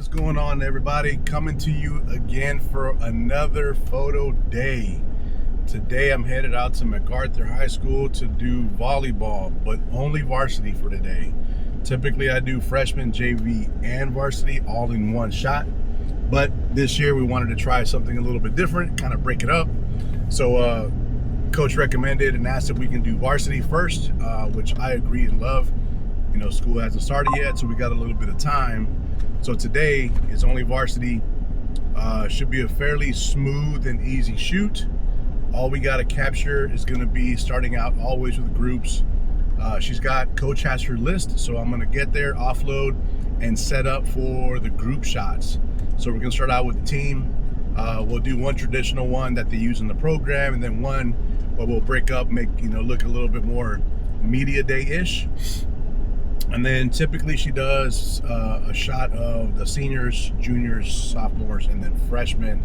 What's going on, everybody? Coming to you again for another photo day. Today I'm headed out to MacArthur High School to do volleyball, but only varsity for today. Typically I do freshman, JV, and varsity all in one shot, but this year we wanted to try something a little bit different, kind of break it up. So coach recommended and asked if we can do varsity first, which I agree and love. You know, school hasn't started yet, so we got a little bit of time. So today is only varsity. Should be a fairly smooth and easy shoot. All we got to capture is going to be starting out always with groups. Coach has her list, so I'm going to get there, offload, and set up for the group shots. So we're going to start out with the team. We'll do one traditional one that they use in the program, and then one where we'll break up, make look a little bit more media day-ish. And then typically she does a shot of the seniors, juniors, sophomores, and then freshmen,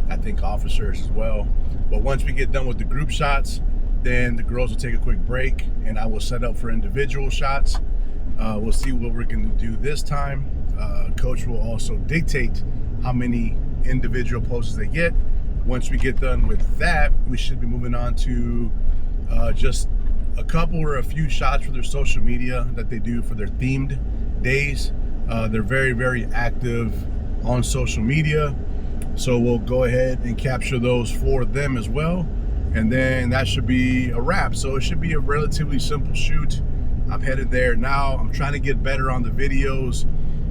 I think officers as well. But once we get done with the group shots, then the girls will take a quick break and I will set up for individual shots. We'll see what we're going to do this time. Coach will also dictate how many individual poses they get. Once we get done with that, we should be moving on to just a couple or a few shots for their social media that they do for their themed days. They're very, very active on social media. So we'll go ahead and capture those for them as well. And then that should be a wrap. So it should be a relatively simple shoot. I'm headed there now. I'm trying to get better on the videos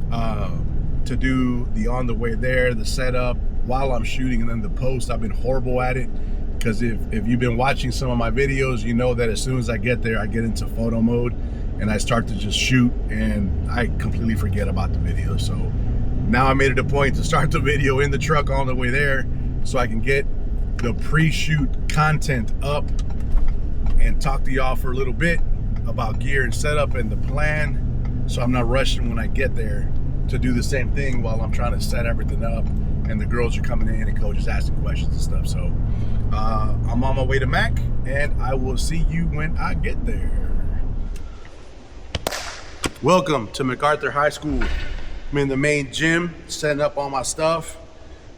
to do the on the way there, the setup while I'm shooting, and then the post. I've been horrible at it. Because if you've been watching some of my videos, you know that as soon as I get there, I get into photo mode and I start to just shoot and I completely forget about the video. So now I made it a point to start the video in the truck on the way there so I can get the pre-shoot content up and talk to y'all for a little bit about gear and setup and the plan, so I'm not rushing when I get there to do the same thing while I'm trying to set everything up and the girls are coming in and coach is asking questions and stuff. So I'm on my way to Mac, and I will see you when I get there. Welcome to MacArthur High School. I'm in the main gym, setting up all my stuff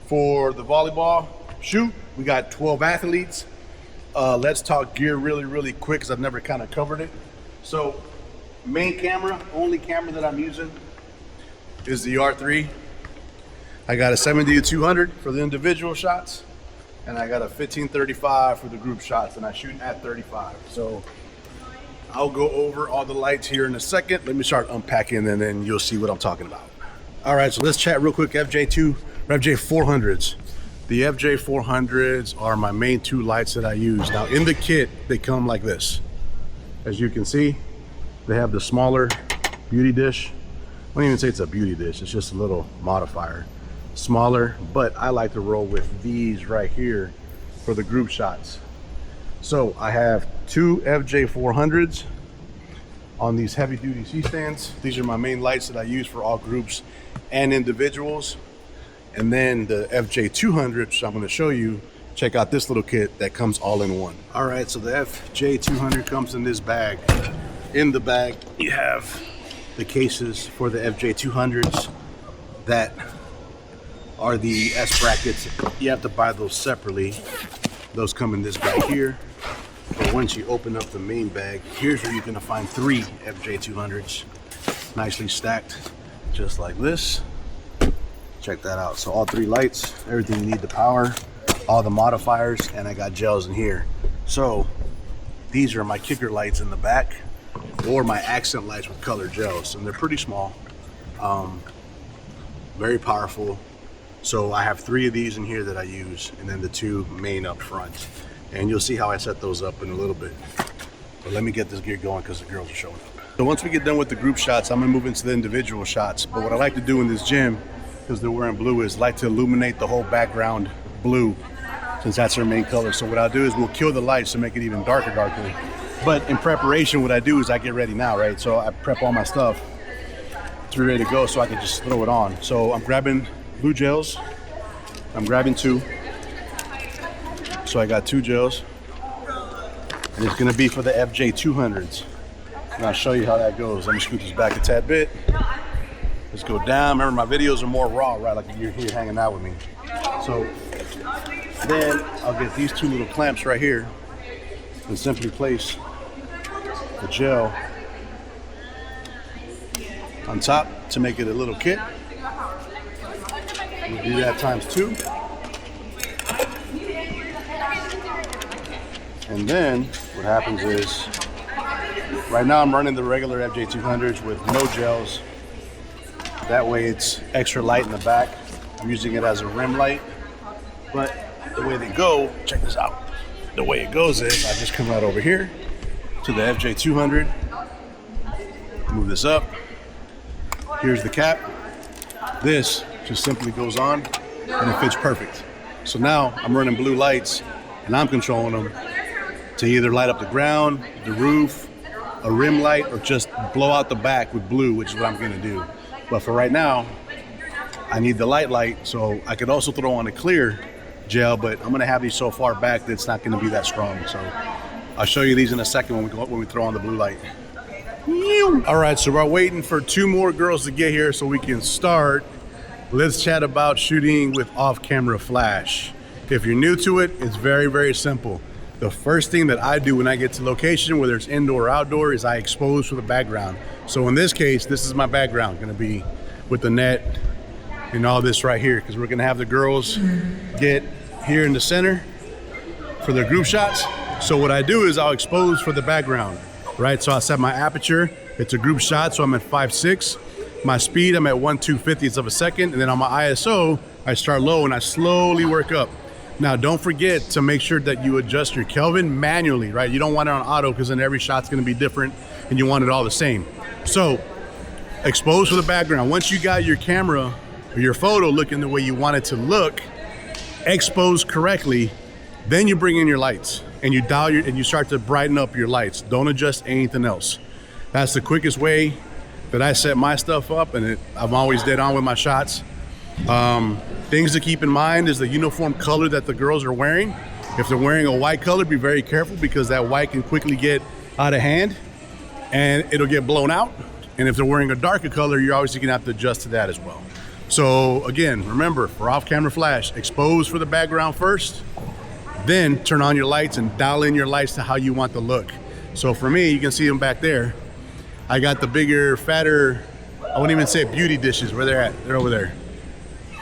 for the volleyball shoot. We got 12 athletes. Let's talk gear really quick, because I've never kind of covered it. So main camera, only camera that I'm using is the R3. I got a 70-200 for the individual shots, and I got a 15-35 for the group shots, and I shoot at 35. So I'll go over all the lights here in a second. Let me start unpacking, and then you'll see what I'm talking about. All right, so let's chat real quick. FJ400s. The FJ400s are my main two lights that I use. Now in the kit, they come like this. As you can see, they have the smaller beauty dish. I wouldn't even say it's a beauty dish, it's just a little modifier. Smaller, but I like to roll with these right here for the group shots. So I have two FJ400s on these heavy duty C-stands. These are my main lights that I use for all groups and individuals. And then the FJ200, which I'm going to show you, check out this little kit that comes all in one. All right, so the FJ200 comes in this bag. In the bag, you have the cases for the FJ200s that are the S brackets. You have to buy those separately. Those come in this bag here. But once you open up the main bag, here's where you're gonna find three FJ200s, nicely stacked, just like this. Check that out. So all three lights, everything you need to power, all the modifiers, and I got gels in here. So these are my kicker lights in the back, or my accent lights with colored gels, and they're pretty small, very powerful. So I have three of these in here that I use, and then the two main up front. And you'll see how I set those up in a little bit. But let me get this gear going because the girls are showing up. So once we get done with the group shots, I'm gonna move into the individual shots. But what I like to do in this gym, because they're wearing blue, is like to illuminate the whole background blue, since that's their main color. So what I'll do is we'll kill the lights to make it even darker. But in preparation, what I do is I get ready now, right? So I prep all my stuff to be ready to go so I can just throw it on. So I'm grabbing blue gels. I'm grabbing two. So I got two gels. And it's gonna be for the FJ200s. And I'll show you how that goes. Let me scoot this back a tad bit. Just go down. Remember, my videos are more raw, right? Like you're here hanging out with me. So then I'll get these two little clamps right here and simply place the gel on top to make it a little kit. We'll do that ×2. And then what happens is, right now I'm running the regular FJ200s with no gels. That way it's extra light in the back. I'm using it as a rim light. But the way they go, check this out. The way it goes is I just come right over here to the FJ200, move this up. Here's the cap. This just simply goes on and it fits perfect. So now I'm running blue lights and I'm controlling them to either light up the ground, the roof, a rim light, or just blow out the back with blue, which is what I'm gonna do. But for right now, I need the light, so I could also throw on a clear gel, but I'm gonna have these so far back that it's not gonna be that strong. So I'll show you these in a second when we throw on the blue light. All right, so we're waiting for 2 more girls to get here so we can start. Let's chat about shooting with off-camera flash. If you're new to it, it's very, very simple. The first thing that I do when I get to location, whether it's indoor or outdoor, is I expose for the background. So in this case, this is my background, gonna be with the net and all this right here, because we're gonna have the girls get here in the center for their group shots. So what I do is I'll expose for the background, right? So I set my aperture, it's a group shot, so I'm at 5.6. My speed, I'm at 1/250th of a second, and then on my ISO, I start low and I slowly work up. Now, don't forget to make sure that you adjust your Kelvin manually, right? You don't want it on auto because then every shot's gonna be different and you want it all the same. So, expose for the background. Once you got your camera or your photo looking the way you want it to look, expose correctly, then you bring in your lights and you dial and you start to brighten up your lights. Don't adjust anything else. That's the quickest way that I set my stuff up, and I'm always dead on with my shots. Things to keep in mind is the uniform color that the girls are wearing. If they're wearing a white color, be very careful because that white can quickly get out of hand and it'll get blown out. And if they're wearing a darker color, you're obviously gonna have to adjust to that as well. So again, remember, for off-camera flash, expose for the background first, then turn on your lights and dial in your lights to how you want the look. So for me, you can see them back there. I got the bigger, fatter, I wouldn't even say beauty dishes. Where they're at, they're over there.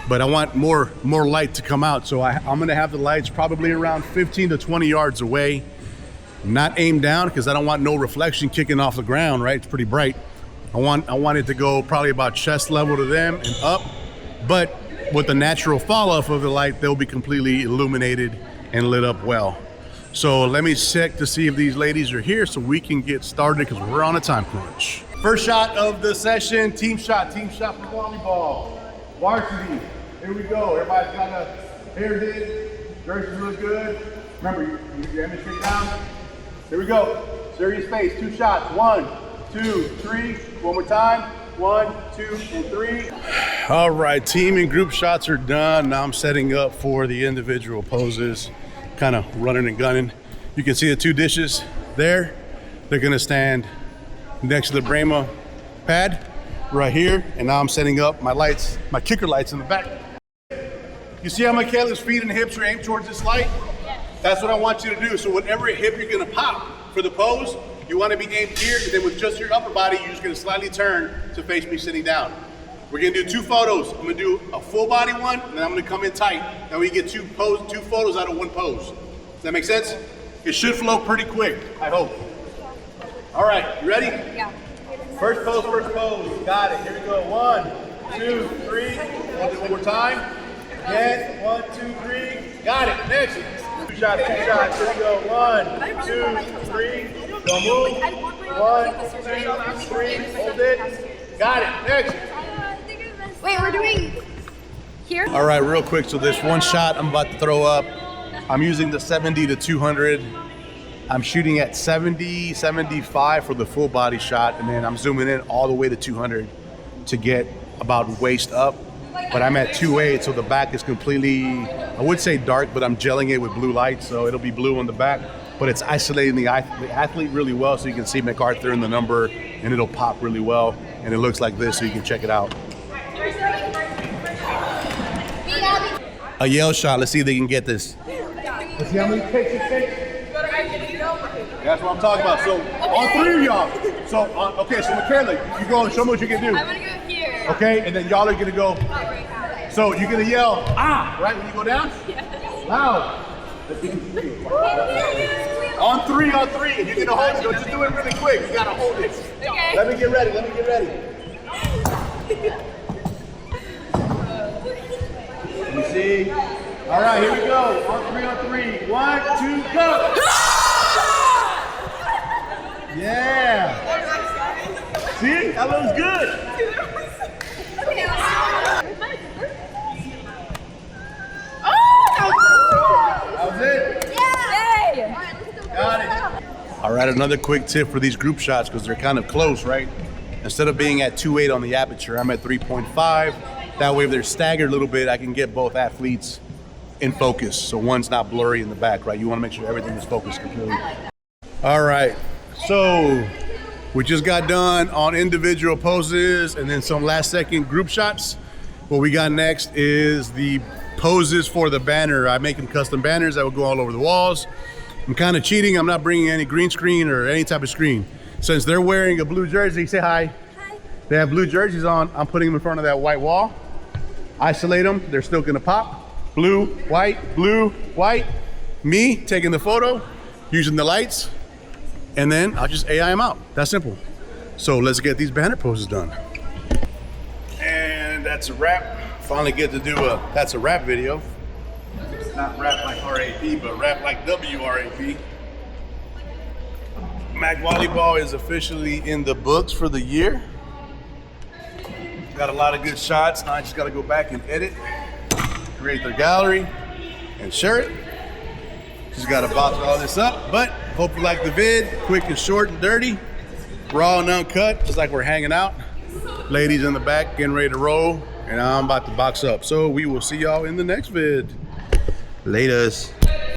But I want more light to come out. So I'm gonna have the lights probably around 15 to 20 yards away, not aimed down because I don't want no reflection kicking off the ground, right? It's pretty bright. I want it to go probably about chest level to them and up, but with the natural fall off of the light, they'll be completely illuminated and lit up well. So let me check to see if these ladies are here so we can get started because we're on a time crunch. First shot of the session, team shot for volleyball. Varsity, here we go. Everybody's got a hair did, jerseys look good. Remember, you have me straight down. Here we go. Serious face, 2 shots. 1, 2, 3. One more time. 1, 2, and 3. All right, team and group shots are done. Now I'm setting up for the individual poses, kind of running and gunning. You can see the 2 dishes there. They're gonna stand next to the Brahma pad right here. And now I'm setting up my lights, my kicker lights in the back. You see how Michaela's feet and hips are aimed towards this light? That's what I want you to do. So whatever hip you're gonna pop for the pose, you wanna be aimed here, and then with just your upper body, you're just gonna slightly turn to face me sitting down. We're gonna do 2 photos. I'm gonna do a full body one, and then I'm gonna come in tight. And we get 2 photos out of 1 pose. Does that make sense? It should flow pretty quick, I hope. All right, you ready? Yeah. First pose. Got it. Here we go. 1, 2, 3. We'll do one more time. Again. 1, 2, 3. Got it. Next. 2 shots. Here we go. 1, 2, 3. Don't move. 1, 2, 3. Hold it. Got it. Next. Wait, we're doing here? All right, real quick. So this one shot I'm about to throw up, I'm using the 70 to 200. I'm shooting at 70, 75 for the full body shot, and then I'm zooming in all the way to 200 to get about waist up. But I'm at 2.8, so the back is completely, I would say dark, but I'm gelling it with blue light, so it'll be blue on the back. But it's isolating the athlete really well, so you can see MacArthur in the number, and it'll pop really well. And it looks like this, so you can check it out. a yell shot. Let's see if they can get this. Let's see how many takes it takes. That's what I'm talking about. So all three of y'all. So okay, so Michaela, you go and show me what you can do. I'm gonna go here. Okay, and then y'all are gonna go. So you're gonna yell ah right when you go down. Loud. On three, and you're gonna hold it. Don't just do it really quick. You gotta hold it. Okay. Let me get ready. Let me see. All right, here we go. On three. 1, 2, go. Yeah. See, that looks good. That was it. Yay! Got it. All right, another quick tip for these group shots because they're kind of close, right? Instead of being at 2.8 on the aperture, I'm at 3.5. That way, if they're staggered a little bit, I can get both athletes in focus. So one's not blurry in the back, right? You want to make sure everything is focused completely. All right, so we just got done on individual poses and then some last second group shots. What we got next is the poses for the banner. I make them custom banners that will go all over the walls. I'm kind of cheating. I'm not bringing any green screen or any type of screen. Since they're wearing a blue jersey, say hi. Hi. They have blue jerseys on. I'm putting them in front of that white wall. Isolate them. They're still gonna pop. Blue, white, me taking the photo, using the lights, and then I'll just AI them out. That's simple. So let's get these banner poses done. And that's a wrap. Finally get to do a that's a rap video. It's not rap like RAP, but rap like WRAP. Mac Volleyball is officially in the books for the year. Got a lot of good shots. Now I just gotta go back and edit, create their gallery, and share it. Just gotta box all this up, but hope you like the vid. Quick and short and dirty. Raw and uncut, just like we're hanging out. Ladies in the back getting ready to roll, and I'm about to box up. So we will see y'all in the next vid. Laters.